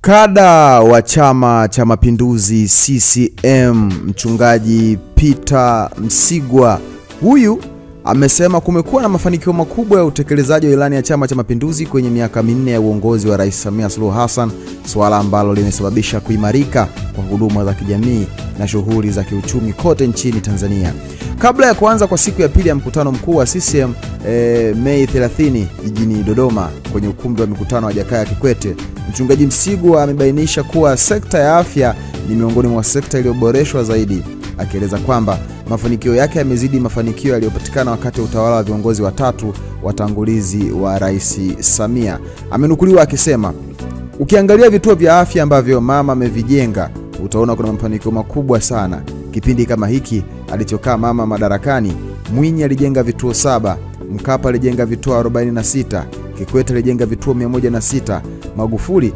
Kada wa Chama cha Mapinduzi CCM Mchungaji Peter Msigwa huyu amesema kumekuwa na mafanikio makubwa ya utekelezaji wa ilani ya Chama cha Mapinduzi kwenye miaka minne ya uongozi wa Rais Samia Suluhu Hassan, swala ambalo limesababisha kuimarika kwa huduma za kijamii na shughuli za kiuchumi kote nchini Tanzania. Kabla ya kuanza kwa siku ya pili ya mkutano mkuu wa CCM Mei 30 jijini Dodoma kwenye ukumbi wa mikutano wa Jakaya Kikwete, Mchungaji Msigwa amebainisha kuwa sekta ya afya ni miongoni mwa sekta iliyoboreshwa zaidi, akieleza kwamba mafanikio yake yamezidi mafanikio yaliyopatikana wakati wa utawala wa viongozi watatu watangulizi wa Rais Samia. Amenukuliwa akisema, "Ukiangalia vituo vya afya ambavyo mama amevijenga, utaona kuna mafanikio makubwa sana. Kipindi kama hiki alichokaa mama madarakani, Mwinyi alijenga vituo 7, Mkapa alijenga vituo 46, Kikwete alijenga vituo 106, Magufuli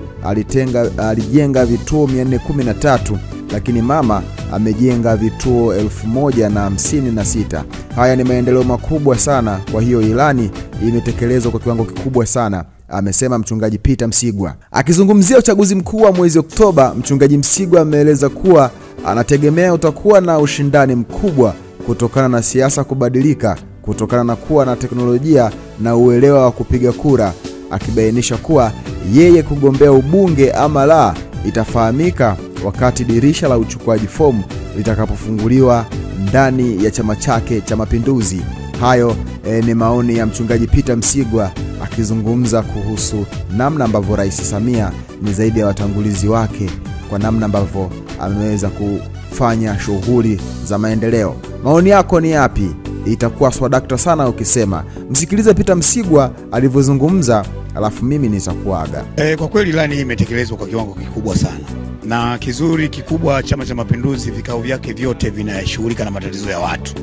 alijenga vituo 413, lakini mama amejenga vituo 1056. Haya ni maendeleo makubwa sana, kwa hiyo ilani imetekelezwa kwa kiwango kikubwa sana," amesema Mchungaji Peter Msigwa. Akizungumzia uchaguzi mkuu wa mwezi Oktoba, Mchungaji Msigwa ameeleza kuwa anategemea utakuwa na ushindani mkubwa kutokana na siasa kubadilika, kutokana na kuwa na teknolojia na uelewa wa kupiga kura, akibainisha kuwa yeye kugombea ubunge ama la itafahamika wakati dirisha la uchukuaji fomu litakapofunguliwa ndani ya chama chake cha Mapinduzi. Hayo ni maoni ya Mchungaji Peter Msigwa akizungumza kuhusu namna ambavyo Rais Samia ni zaidi ya watangulizi wake, kwa namna ambavyo ameweza kufanya shughuli za maendeleo. Maoni yako ni yapi? Itakuwa swadakta sana ukisema. Msikilize Peter Msigwa alivyozungumza, alafu mimi nitakuaga. Kwa kweli ilani hii imetekelezwa kwa kiwango kikubwa sana. Na kizuri kikubwa, Chama cha Mapinduzi vikao vyake vyote vinashughulika na matatizo ya watu.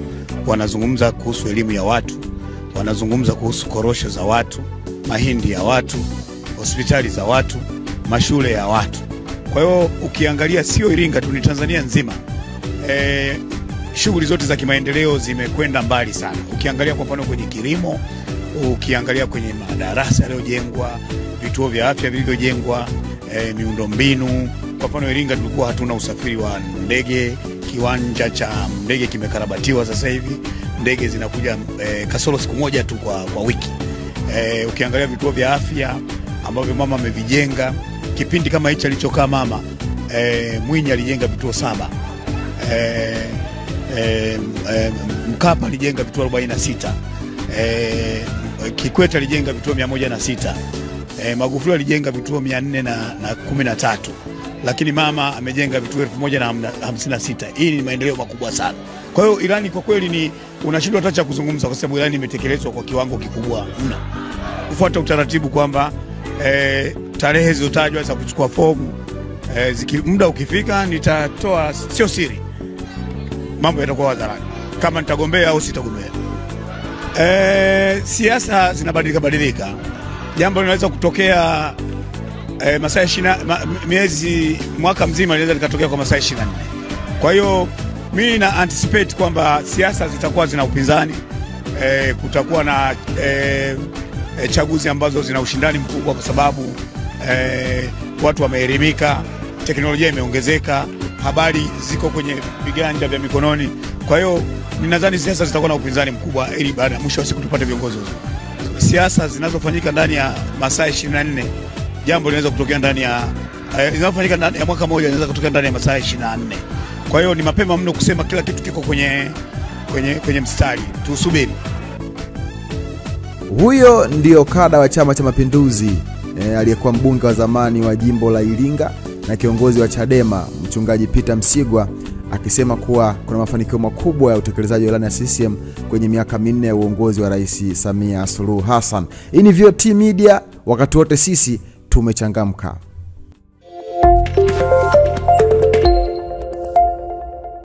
Wanazungumza kuhusu elimu ya watu, wanazungumza kuhusu korosho za watu, mahindi ya watu, hospitali za watu, mashule ya watu. Kwa hiyo ukiangalia sio Iringa tu, ni Tanzania nzima. Shughuli zote za kimaendeleo zimekwenda mbali sana. Ukiangalia kwa mfano kwenye kilimo, ukiangalia kwenye madarasa yaliyojengwa, vituo vya afya vilivyojengwa, miundombinu. Kwa mfano Iringa tulikuwa hatuna usafiri wa ndege, kiwanja cha ndege kimekarabatiwa sasa hivi. Ndege zinakuja kasoro siku moja tu kwa wiki. Ukiangalia vituo vya afya ambavyo mama amevijenga, kipindi kama hicho alichokaa mama, Mwinyi alijenga vituo 7. Mkapa alijenga vituo 46. Kikwete alijenga vituo 106. Magufuli alijenga vituo 413. Lakini mama amejenga vituo 1056. Hii ni maendeleo makubwa sana. Kwa hiyo ilani kwa kweli ni unashindwa hata cha kuzungumza, kwa sababu ilani imetekelezwa kwa kiwango kikubwa mno. Kufuata utaratibu kwamba tarehe zilizotajwa za kuchukua fomu, muda ukifika nitatoa, sio siri, mambo yatakuwa hadharani kama nitagombea au sitagombea. Siasa zinabadilika. Jambo linaweza kutokea masaa 20 mwaka mzima linaweza likatokea kwa masaa 24. Kwa hiyo mimi na anticipate kwamba siasa zitakuwa zina upinzani, kutakuwa na chaguzi ambazo zina ushindani mkubwa, kwa sababu watu wameelimika, teknolojia imeongezeka, habari ziko kwenye viganja vya mikononi. Kwa hiyo ninadhani siasa zitakuwa na upinzani mkubwa, ili baada ya mwisho wa siku tupate viongozi wazuri. Siasa zinazofanyika ndani ya masaa 24, jambo linaweza kutokea ndani ya zinazofanyika ndani ya mwaka mmoja, linaweza kutokea ndani ya masaa 24. Kwa hiyo ni mapema mno kusema kila kitu kiko kwenye mstari. Tusubiri. Huyo ndio kada wa Chama cha Mapinduzi aliyekuwa mbunge wa zamani wa jimbo la Iringa na kiongozi wa Chadema Mchungaji Peter Msigwa, akisema kuwa kuna mafanikio makubwa ya utekelezaji wa ilani ya CCM kwenye miaka minne ya uongozi wa Rais Samia Suluhu Hassan. Hii ni VOT Media, wakati wote sisi tumechangamka.